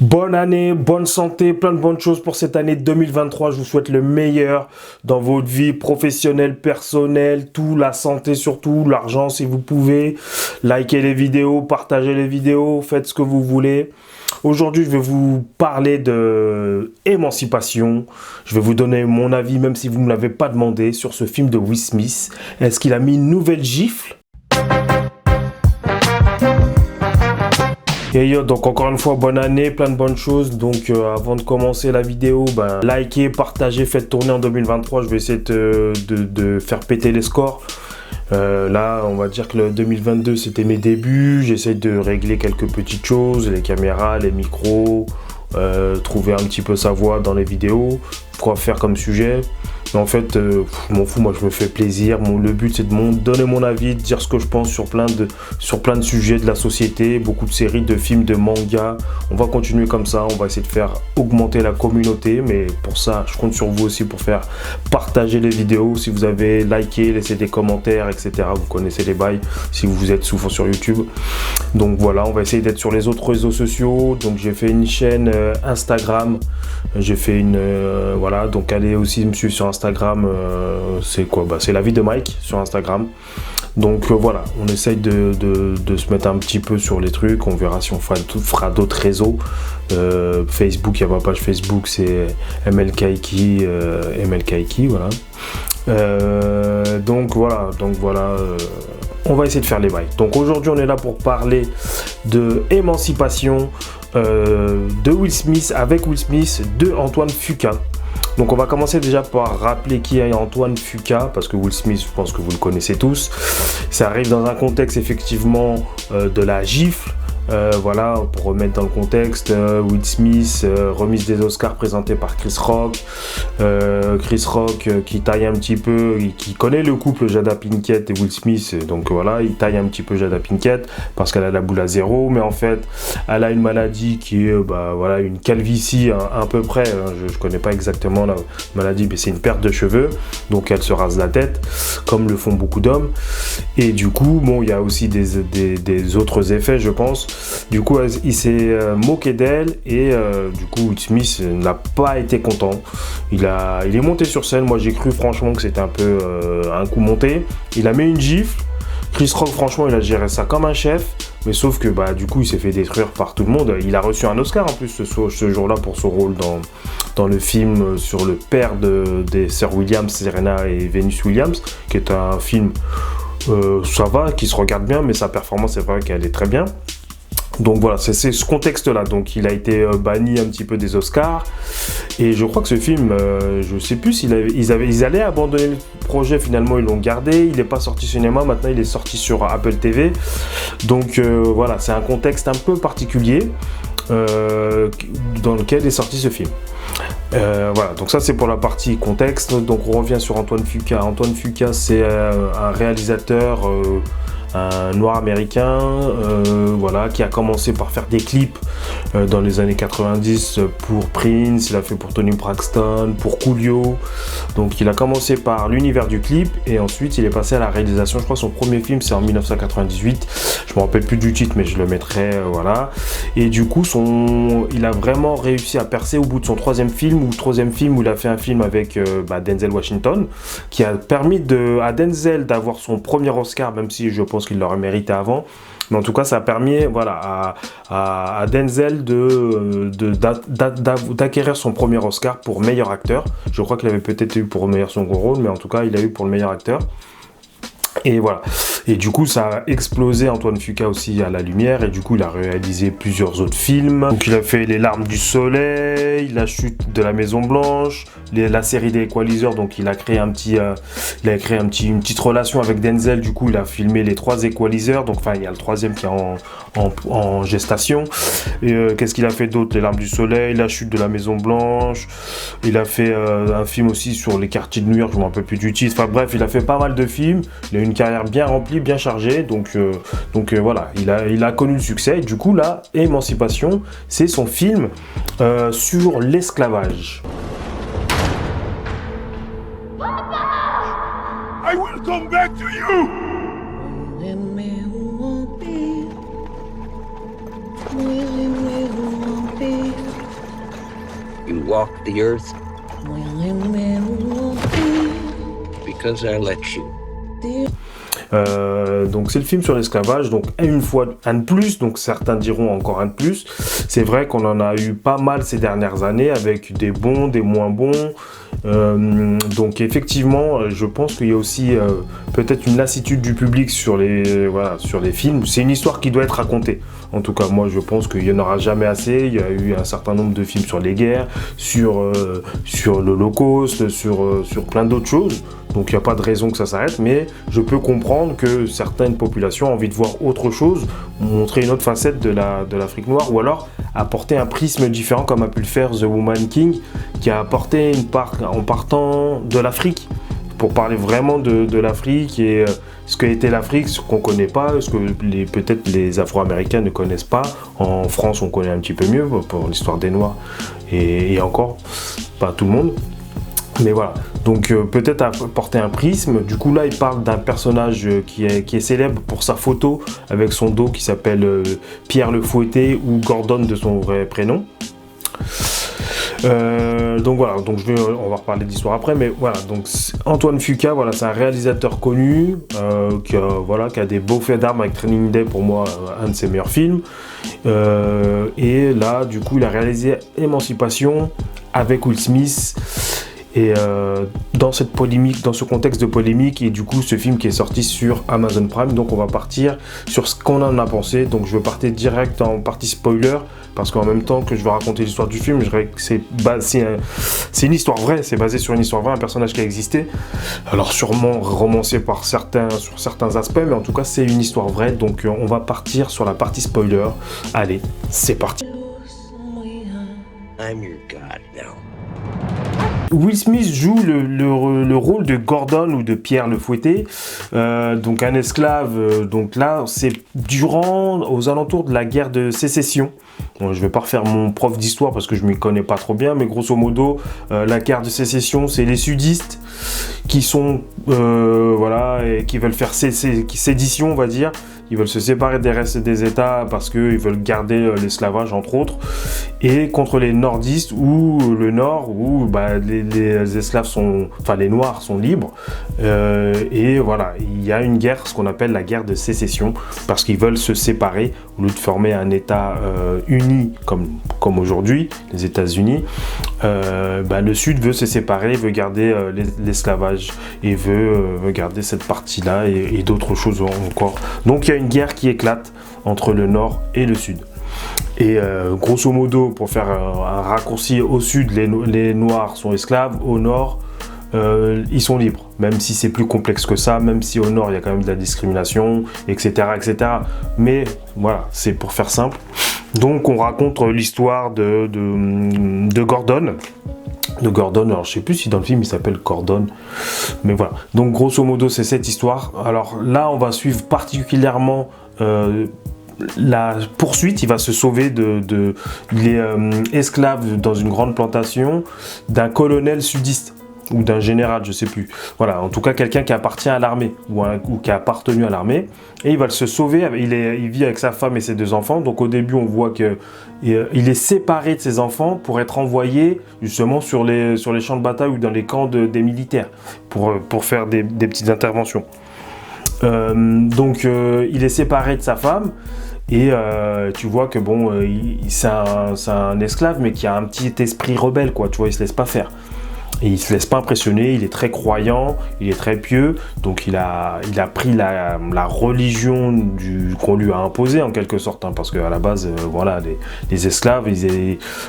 Bonne année, bonne santé, plein de bonnes choses pour cette année 2023. Je vous souhaite le meilleur dans votre vie professionnelle, personnelle, tout, la santé surtout, l'argent si vous pouvez. Likez les vidéos, partagez les vidéos, faites ce que vous voulez. Aujourd'hui, je vais vous parler de émancipation. Je vais vous donner mon avis, même si vous ne me l'avez pas demandé, sur ce film de Will Smith. Est-ce qu'il a mis une nouvelle gifle ? Et yo, donc encore une fois, bonne année, plein de bonnes choses. Donc avant de commencer la vidéo, likez, partagez, faites tourner en 2023. Je vais essayer de faire péter les scores. Là, on va dire que le 2022, c'était mes débuts. J'essaie de régler quelques petites choses, les caméras, les micros, trouver un petit peu sa voix dans les vidéos, quoi faire comme sujet. Mais en fait, je m'en fous, moi je me fais plaisir. Le but c'est de donner mon avis, de dire ce que je pense sur plein de sujets de la société, beaucoup de séries, de films, de mangas. On va continuer comme ça, on va essayer de faire augmenter la communauté. Mais pour ça, je compte sur vous aussi pour faire partager les vidéos. Si vous avez liké, laissez des commentaires, etc. Vous connaissez les bails si vous êtes souvent sur YouTube. Donc voilà, on va essayer d'être sur les autres réseaux sociaux. Donc j'ai fait une chaîne Instagram. J'ai fait voilà, donc allez aussi me suivre sur Instagram, c'est quoi ? C'est la vie de Mike sur Instagram. Donc voilà, on essaye de se mettre un petit peu sur les trucs. On verra si on fera d'autres réseaux. Facebook, il y a ma page Facebook, c'est MLKaiki, voilà. Donc voilà, on va essayer de faire les bails. Donc aujourd'hui, on est là pour parler de émancipation de Will Smith, avec Will Smith, de Antoine Fuqua. Donc on va commencer déjà par rappeler qui est Antoine Fuqua, parce que Will Smith, je pense que vous le connaissez tous. Ça arrive dans un contexte effectivement de la gifle. Voilà, pour remettre dans le contexte, Will Smith, remise des Oscars présentée par Chris Rock. Chris Rock qui taille un petit peu, qui connaît le couple Jada Pinkett et Will Smith, donc voilà, il taille un petit peu Jada Pinkett parce qu'elle a la boule à zéro, mais en fait, elle a une maladie qui est, voilà, une calvitie à peu près. Je connais pas exactement la maladie, mais c'est une perte de cheveux, donc elle se rase la tête, comme le font beaucoup d'hommes. Et du coup, bon, il y a aussi des autres effets, je pense. Du coup, il s'est moqué d'elle et du coup, Will Smith n'a pas été content. Il est monté sur scène. Moi, j'ai cru franchement que c'était un peu un coup monté. Il a mis une gifle. Chris Rock, franchement, il a géré ça comme un chef. Mais sauf que du coup, il s'est fait détruire par tout le monde. Il a reçu un Oscar en plus ce jour-là pour son rôle dans le film sur le père des sœurs Williams, Serena et Venus Williams, qui est un film, ça va, qui se regarde bien, mais sa performance, c'est vrai qu'elle est très bien. Donc voilà, c'est ce contexte-là. Donc il a été banni un petit peu des Oscars. Et je crois que ce film, je sais plus ils allaient abandonner le projet, finalement ils l'ont gardé. Il n'est pas sorti cinéma, maintenant il est sorti sur Apple TV. Donc voilà, c'est un contexte un peu particulier dans lequel est sorti ce film. Voilà, donc ça c'est pour la partie contexte. Donc on revient sur Antoine Fuqua. Antoine Fuqua, c'est un réalisateur... un noir américain, voilà, qui a commencé par faire des clips dans les années 90 pour Prince, il a fait pour Tony Braxton, pour Coolio. Donc il a commencé par l'univers du clip et ensuite il est passé à la réalisation. Je crois que son premier film c'est en 1998, je me rappelle plus du titre mais je le mettrai, voilà. Et du coup il a vraiment réussi à percer au bout de son troisième film où il a fait un film avec Denzel Washington, qui a permis à Denzel d'avoir son premier Oscar, même si je pense qu'il l'aurait mérité avant. Mais en tout cas, ça a permis, voilà, à Denzel d'acquérir son premier Oscar pour meilleur acteur. Je crois qu'il avait peut-être eu pour meilleur second rôle, mais en tout cas, il a eu pour le meilleur acteur. Et voilà. Et du coup, ça a explosé Antoine Fuqua aussi à la lumière. Et du coup, il a réalisé plusieurs autres films. Donc, il a fait Les Larmes du Soleil, La Chute de la Maison Blanche, la série des Equalizers. Donc, il a créé une petite relation avec Denzel. Du coup, il a filmé les 3 Equalizers. Donc, enfin, il y a le 3e qui est en gestation. Et qu'est-ce qu'il a fait d'autre ? Les Larmes du Soleil, La Chute de la Maison Blanche. Il a fait un film aussi sur les quartiers de New York. Je ne me rappelle plus du titre. Enfin bref, il a fait pas mal de films. Il a une carrière bien remplie, bien chargée, donc voilà, il a connu le succès. Et du coup là, Émancipation, c'est son film sur l'esclavage. I will come back to you. Will walk the earth? Because I let you. Donc c'est le film sur l'esclavage, donc une fois un de plus, donc certains diront encore un de plus. C'est vrai qu'on en a eu pas mal ces dernières années avec des bons, des moins bons. Donc effectivement, je pense qu'il y a aussi peut-être une lassitude du public sur les films. C'est une histoire qui doit être racontée. En tout cas, moi je pense qu'il n'y en aura jamais assez. Il y a eu un certain nombre de films sur les guerres, sur l'Holocauste, sur plein d'autres choses. Donc il n'y a pas de raison que ça s'arrête, mais je peux comprendre que certaines populations ont envie de voir autre chose, montrer une autre facette de l'Afrique noire, ou alors apporter un prisme différent comme a pu le faire The Woman King, qui a apporté une part en partant de l'Afrique, pour parler vraiment de l'Afrique et ce qu'a été l'Afrique, ce qu'on ne connaît pas, ce que peut-être les Afro-Américains ne connaissent pas. En France, on connaît un petit peu mieux pour l'histoire des Noirs, et encore, pas tout le monde. Mais voilà, donc peut-être apporter un prisme. Du coup là il parle d'un personnage qui est célèbre pour sa photo avec son dos, qui s'appelle Pierre le Fouetté, ou Gordon de son vrai prénom. Donc voilà, donc on va reparler de l'histoire après, mais voilà, donc Antoine Fuqua, voilà, c'est un réalisateur connu qui a des beaux faits d'armes avec Training Day, pour moi un de ses meilleurs films. Et là du coup il a réalisé Émancipation avec Will Smith. Et dans cette polémique, dans ce contexte de polémique, et du coup ce film qui est sorti sur Amazon Prime, donc on va partir sur ce qu'on en a pensé. Donc je vais partir direct en partie spoiler, parce qu'en même temps que je vais raconter l'histoire du film, je dirais que c'est une histoire vraie, c'est basé sur une histoire vraie, un personnage qui a existé. Alors sûrement romancé sur certains aspects, mais en tout cas c'est une histoire vraie. Donc on va partir sur la partie spoiler. Allez, c'est parti. I'm your god now. Will Smith joue le rôle de Gordon, ou de Pierre le Fouetté, donc un esclave. Donc là, c'est aux alentours de la guerre de sécession. Bon, je vais pas refaire mon prof d'histoire parce que je m'y connais pas trop bien, mais grosso modo, la guerre de sécession, c'est les sudistes qui sont et qui veulent faire sédition, on va dire. Ils veulent se séparer des restes des États parce qu'ils veulent garder l'esclavage, entre autres, et contre les nordistes, ou le nord, où les esclaves les noirs sont libres. Et voilà, il y a une guerre, ce qu'on appelle la guerre de sécession, parce qu'ils veulent se séparer au lieu de former un État uni comme aujourd'hui, les États-Unis. Le Sud veut se séparer, veut garder l'esclavage, et veut garder cette partie-là et d'autres choses encore. Donc il y a une guerre qui éclate entre le Nord et le Sud. Et grosso modo, pour faire un raccourci, au Sud, les Noirs sont esclaves, au Nord, ils sont libres. Même si c'est plus complexe que ça, même si au Nord, il y a quand même de la discrimination, etc. etc. Mais voilà, c'est pour faire simple. Donc on raconte l'histoire de Gordon. Alors je sais plus si dans le film il s'appelle Gordon, mais voilà. Donc grosso modo c'est cette histoire. Alors là on va suivre particulièrement la poursuite. Il va se sauver il est esclave dans une grande plantation d'un colonel sudiste, ou d'un général, je sais plus. Voilà, en tout cas quelqu'un qui appartient à l'armée, ou qui a appartenu à l'armée, et il va se sauver. Il vit avec sa femme et ses 2 enfants. Donc au début on voit que il est séparé de ses enfants pour être envoyé justement sur les champs de bataille ou dans les camps des militaires pour faire des petites interventions. Donc il est séparé de sa femme. Et tu vois que c'est un esclave, mais qui a un petit esprit rebelle, quoi. Tu vois, il se laisse pas faire. Et il se laisse pas impressionner, il est très croyant, il est très pieux, donc il a pris la religion qu'on lui a imposée en quelque sorte, hein, parce qu'à la base, les esclaves,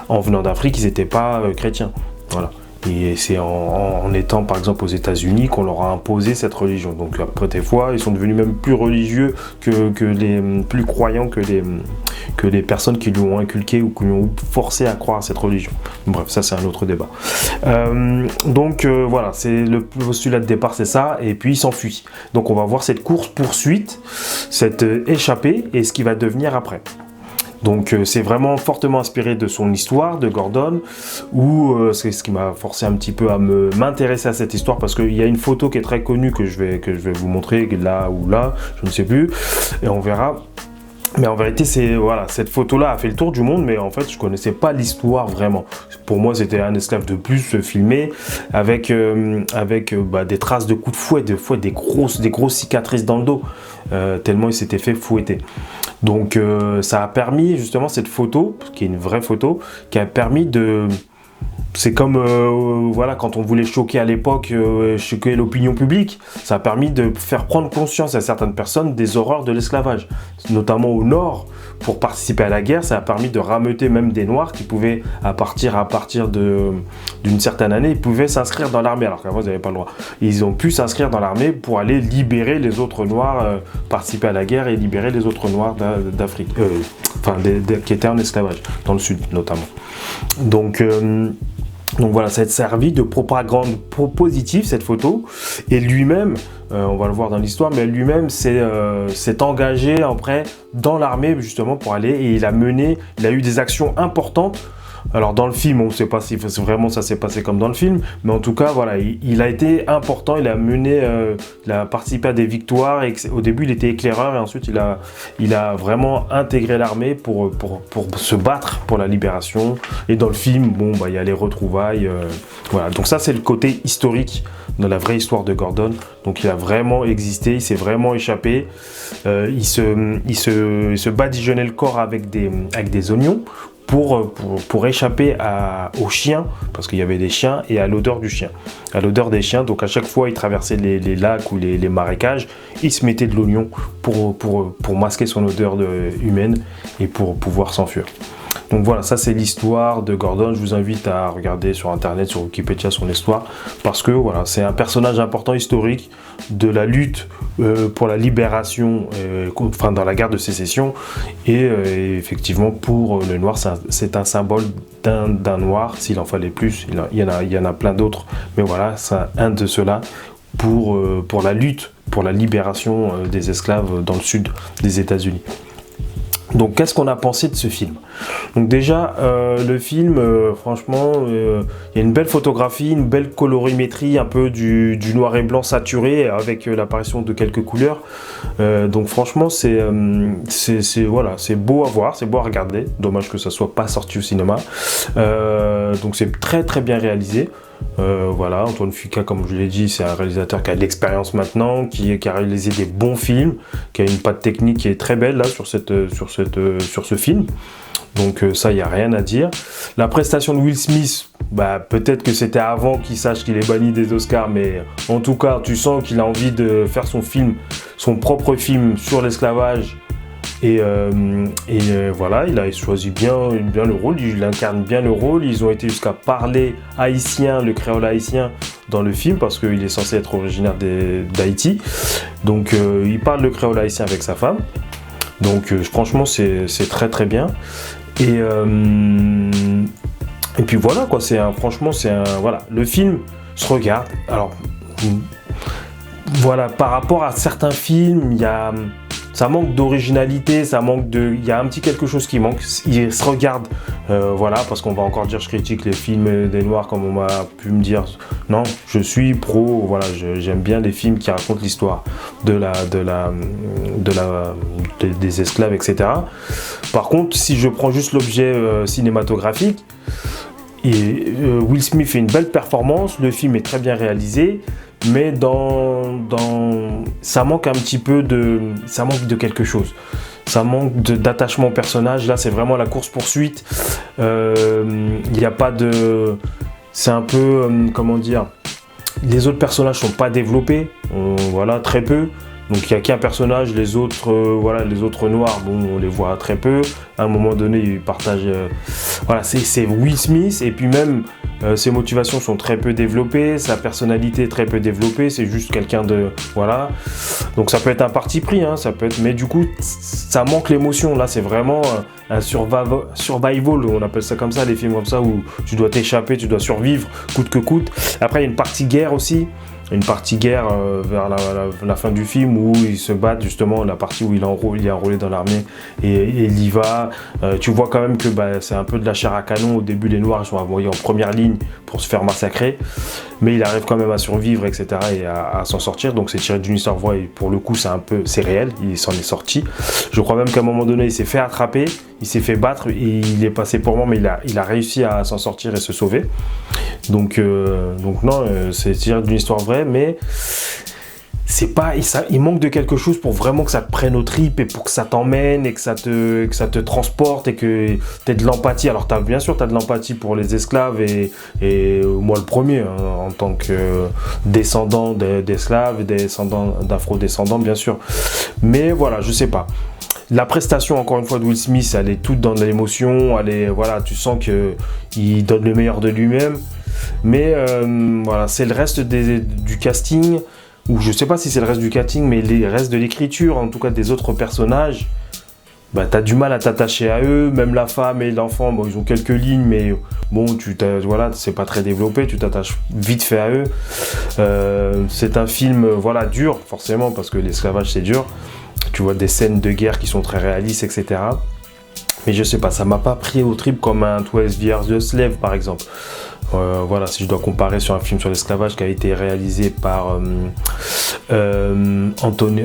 en venant d'Afrique, ils n'étaient pas chrétiens. Voilà. Et c'est en étant par exemple aux États-Unis qu'on leur a imposé cette religion. Donc après des fois, ils sont devenus même plus religieux que les plus croyants que les personnes qui lui ont inculqué ou qui lui ont forcé à croire à cette religion. Bref, ça c'est un autre débat. Voilà, c'est le postulat de départ, c'est ça. Et puis il s'enfuit. Donc on va voir cette course-poursuite, cette échappée et ce qui va devenir après. Donc c'est vraiment fortement inspiré de son histoire, de Gordon, où c'est ce qui m'a forcé un petit peu à m'intéresser à cette histoire, parce qu'il y a une photo qui est très connue que je vais vous montrer là ou là, je ne sais plus, et on verra. Mais en vérité, cette photo-là a fait le tour du monde, mais en fait, je connaissais pas l'histoire vraiment. Pour moi, c'était un esclave de plus filmé avec des traces de coups de fouet, des grosses cicatrices dans le dos, tellement il s'était fait fouetter. Donc, ça a permis justement cette photo, qui est une vraie photo, qui a permis de... C'est comme quand on voulait choquer à l'époque, choquer l'opinion publique, ça a permis de faire prendre conscience à certaines personnes des horreurs de l'esclavage, notamment au nord. Pour participer à la guerre, ça a permis de rameuter même des Noirs qui pouvaient, à partir d'une certaine année, ils pouvaient s'inscrire dans l'armée, alors qu'avant ils n'avaient pas le droit. Ils ont pu s'inscrire dans l'armée pour aller libérer les autres Noirs, participer à la guerre et libérer les autres Noirs d'Afrique, qui étaient en esclavage, dans le sud notamment. Donc voilà, ça a servi de propagande positive, cette photo. Et lui-même, on va le voir dans l'histoire, mais lui-même s'est engagé après dans l'armée justement pour aller, et il a eu des actions importantes. Alors dans le film, on ne sait pas si vraiment ça s'est passé comme dans le film, mais en tout cas, voilà, il a été important, il a participé à des victoires, et au début il était éclaireur, et ensuite il a vraiment intégré l'armée pour se battre pour la libération. Et dans le film, il y a les retrouvailles, voilà. Donc ça, c'est le côté historique de la vraie histoire de Gordon. Donc il a vraiment existé, il s'est vraiment échappé, il se badigeonnait le corps avec des oignons pour échapper aux chiens, parce qu'il y avait des chiens, et à l'odeur des chiens. Donc à chaque fois il traversait les lacs ou les marécages, il se mettait de l'oignon pour masquer son odeur humaine et pour pouvoir s'enfuir. Donc voilà, ça c'est l'histoire de Gordon. Je vous invite à regarder sur internet, sur Wikipédia, son histoire, parce que voilà, c'est un personnage important historique de la lutte pour la libération, dans la guerre de sécession, et effectivement pour le noir, c'est un symbole d'un noir. S'il en fallait plus, il y en a plein d'autres, mais voilà, c'est un de ceux-là pour la lutte pour la libération des esclaves dans le sud des États-Unis. Donc qu'est-ce qu'on a pensé de ce film? Donc déjà, le film, franchement, il y a une belle photographie, une belle colorimétrie, un peu du noir et blanc saturé, avec l'apparition de quelques couleurs. Donc franchement, c'est beau à voir, c'est beau à regarder. Dommage que ça soit pas sorti au cinéma. Donc c'est très très bien réalisé. Voilà, Antoine Fuqua, comme je l'ai dit, c'est un réalisateur qui a de l'expérience maintenant, qui a réalisé des bons films, qui a une patte technique qui est très belle là sur ce film. Donc ça, il n'y a rien à dire. La prestation de Will Smith, peut-être que c'était avant qu'il sache qu'il est banni des Oscars, mais en tout cas, tu sens qu'il a envie de faire son propre film sur l'esclavage. Et voilà, il a choisi bien le rôle, il incarne bien le rôle. Ils ont été jusqu'à parler haïtien, le créole haïtien dans le film, parce qu'il est censé être originaire d'Haïti. Donc il parle le créole haïtien avec sa femme. Donc franchement, c'est très très bien. Et puis voilà quoi, voilà, le film se regarde. Alors voilà, par rapport à certains films, ça manque d'originalité, il y a un petit quelque chose qui manque. Il se regarde, voilà, parce qu'on va encore dire je critique les films des Noirs, comme on m'a pu me dire. Non, je suis pro, voilà, j'aime bien les films qui racontent l'histoire des esclaves, etc. Par contre, si je prends juste l'objet cinématographique, Will Smith fait une belle performance, le film est très bien réalisé, mais ça manque un petit peu ça manque de quelque chose. Ça manque d'attachement au personnage. Là, c'est vraiment la course-poursuite. Il n'y a pas de... C'est un peu... comment dire, les autres personnages sont pas développés. Voilà, très peu. Donc il n'y a qu'un personnage, les autres noirs, on les voit très peu. À un moment donné, ils partagent... voilà, c'est Will Smith, et puis même ses motivations sont très peu développées, sa personnalité est très peu développée, c'est juste quelqu'un de... Voilà. Donc ça peut être un parti pris, hein, mais du coup, ça manque l'émotion. Là, c'est vraiment un survival, on appelle ça comme ça, les films comme ça, où tu dois t'échapper, tu dois survivre, coûte que coûte. Après, il y a une partie guerre aussi. une partie guerre vers la fin du film où ils se battent, justement, la partie où il est enrôlé dans l'armée et il y va. Tu vois quand même que c'est un peu de la chair à canon. Au début, les Noirs sont envoyés en première ligne pour se faire massacrer, mais il arrive quand même à survivre, etc., et à s'en sortir. Donc c'est tiré d'une histoire vraie et pour le coup c'est réel, il s'en est sorti. Je crois même qu'à un moment donné il s'est fait attraper, il s'est fait battre et il est passé pour mort, mais il a réussi à s'en sortir et se sauver. Donc non, c'est tiré d'une histoire vraie, mais c'est pas, il manque de quelque chose pour vraiment que ça te prenne aux tripes et pour que ça t'emmène et que ça te transporte et que tu aies de l'empathie. Alors bien sûr tu as de l'empathie pour les esclaves et moi le premier, hein, en tant que descendant d'esclaves et descendant d'afro-descendants, bien sûr. Mais voilà, je sais pas. La prestation, encore une fois, de Will Smith, elle est toute dans l'émotion, voilà, tu sens qu'il donne le meilleur de lui-même. Mais voilà, c'est le reste du casting, ou je sais pas si c'est le reste du casting, mais le reste de l'écriture, en tout cas des autres personnages, t'as du mal à t'attacher à eux. Même la femme et l'enfant, ils ont quelques lignes, mais bon, voilà, c'est pas très développé, tu t'attaches vite fait à eux. C'est un film, voilà, dur, forcément, parce que l'esclavage c'est dur. Tu vois des scènes de guerre qui sont très réalistes, etc. Mais je sais pas, ça m'a pas pris au trip comme un 12 Years a Slave, par exemple. Voilà, si je dois comparer sur un film sur l'esclavage qui a été réalisé par Anthony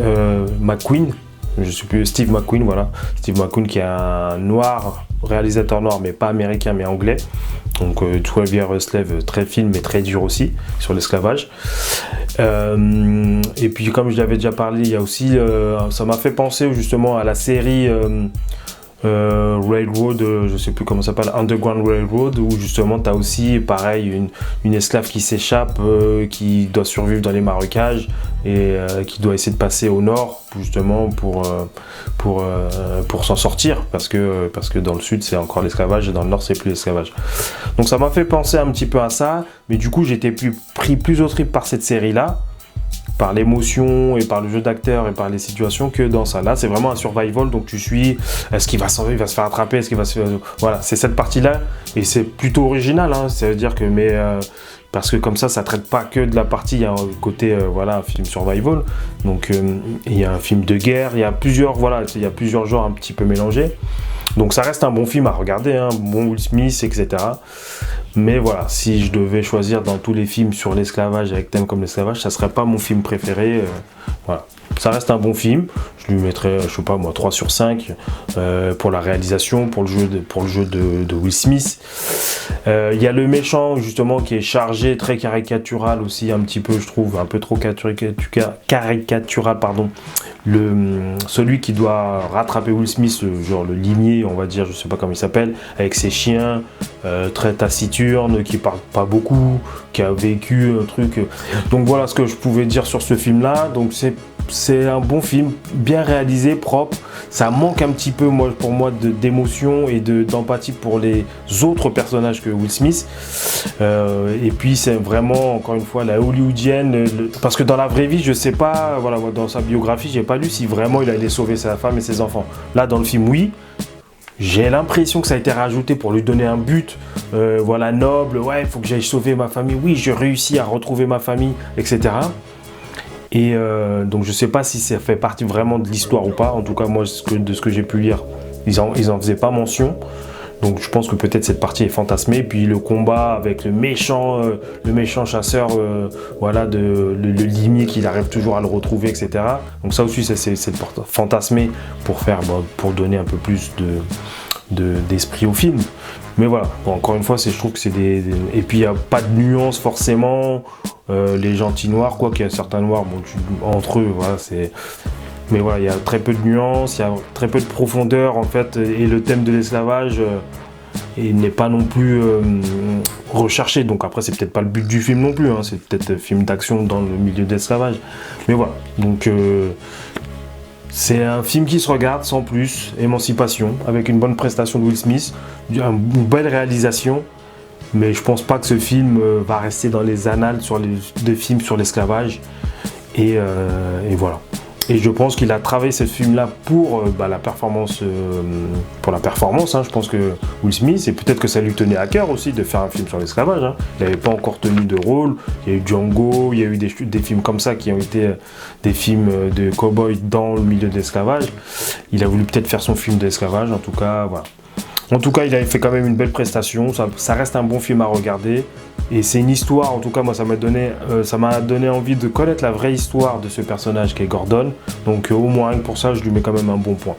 McQueen, je sais plus, Steve McQueen, voilà. Steve McQueen qui est un noir, réalisateur noir, mais pas américain, mais anglais. Donc 12 Years a Slave, très film, mais très dur aussi, sur l'esclavage. Et puis comme je l'avais déjà parlé, il y a aussi, ça m'a fait penser justement à la série Railroad, je sais plus comment ça s'appelle, Underground Railroad, où justement tu as aussi pareil une esclave qui s'échappe, qui doit survivre dans les marécages et qui doit essayer de passer au nord justement pour s'en sortir, parce que dans le sud c'est encore l'esclavage et dans le nord c'est plus l'esclavage. Donc ça m'a fait penser un petit peu à ça, mais du coup j'étais pris plus au trip par cette série là, par l'émotion et par le jeu d'acteur et par les situations, que dans ça. Là, c'est vraiment un survival, donc tu suis, est-ce qu'il va se faire attraper, est-ce qu'il va se faire... Voilà, c'est cette partie-là, et c'est plutôt original, hein, ça veut dire que, parce que comme ça traite pas que de la partie, il y a un côté, voilà, un film survival, donc il y a un film de guerre, il y a plusieurs genres un petit peu mélangés. Donc ça reste un bon film à regarder, hein, bon Will Smith, etc. Mais voilà, si je devais choisir dans tous les films sur l'esclavage, avec thème comme l'esclavage, ça serait pas mon film préféré. Voilà. Ça reste un bon film, je lui mettrais, je sais pas moi, 3 sur 5 pour la réalisation, pour le jeu de Will Smith. Il y a le méchant justement qui est chargé, très caricatural aussi, un petit peu, je trouve, un peu trop caricatural, pardon. Celui qui doit rattraper Will Smith, genre le limier, on va dire, je sais pas comment il s'appelle, avec ses chiens, très taciturne, qui parle pas beaucoup, qui a vécu un truc. Donc voilà ce que je pouvais dire sur ce film-là. Donc c'est un bon film, bien réalisé, propre. Ça manque un petit peu, pour moi, d'émotion et d'empathie pour les autres personnages que Will Smith. Et puis c'est vraiment, encore une fois, la hollywoodienne. Parce que dans la vraie vie, je sais pas, voilà, dans sa biographie, j'ai pas lu si vraiment il allait sauver sa femme et ses enfants. Là, dans le film, oui. J'ai l'impression que ça a été rajouté pour lui donner un but, voilà, noble. Ouais, il faut que j'aille sauver ma famille. Oui, j'ai réussi à retrouver ma famille, etc. Et donc je sais pas si ça fait partie vraiment de l'histoire ou pas. En tout cas, moi, de ce que j'ai pu lire, ils en faisaient pas mention. Donc je pense que peut-être cette partie est fantasmée. Puis le combat avec le méchant chasseur, voilà, le limier qu'il arrive toujours à le retrouver, etc. Donc ça aussi, c'est fantasmé pour donner un peu plus d'esprit au film. Mais voilà, bon, encore une fois, je trouve que c'est et puis il n'y a pas de nuance forcément. Les gentils noirs, quoi qu'il y a certains noirs, entre eux, voilà, c'est... Mais voilà, il y a très peu de nuances, il y a très peu de profondeur en fait, et le thème de l'esclavage il n'est pas non plus recherché. Donc après, c'est peut-être pas le but du film non plus, hein, c'est peut-être un film d'action dans le milieu de l'esclavage. Mais voilà, donc c'est un film qui se regarde sans plus, Émancipation, avec une bonne prestation de Will Smith, une belle réalisation. Mais je pense pas que ce film va rester dans les annales des films sur l'esclavage. Et voilà. Et je pense qu'il a travaillé ce film-là pour la performance, hein. Je pense que Will Smith, et peut-être que ça lui tenait à cœur aussi de faire un film sur l'esclavage, hein. Il n'avait pas encore tenu de rôle. Il y a eu Django, il y a eu des films comme ça qui ont été des films de cow-boy dans le milieu de l'esclavage. Il a voulu peut-être faire son film d'esclavage, en tout cas, voilà. En tout cas, il avait fait quand même une belle prestation. Ça reste un bon film à regarder. Et c'est une histoire, en tout cas, moi, ça m'a donné envie de connaître la vraie histoire de ce personnage qui est Gordon. Donc, au moins, rien que pour ça, je lui mets quand même un bon point.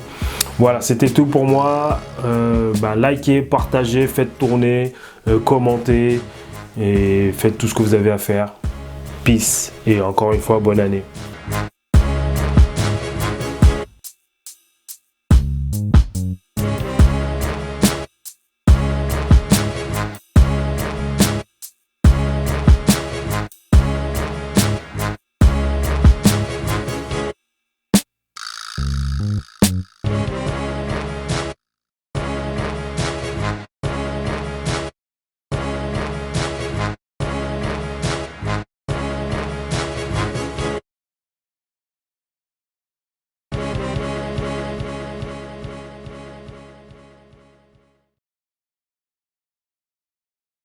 Voilà, c'était tout pour moi. Likez, partagez, faites tourner, commentez et faites tout ce que vous avez à faire. Peace. Et encore une fois, bonne année.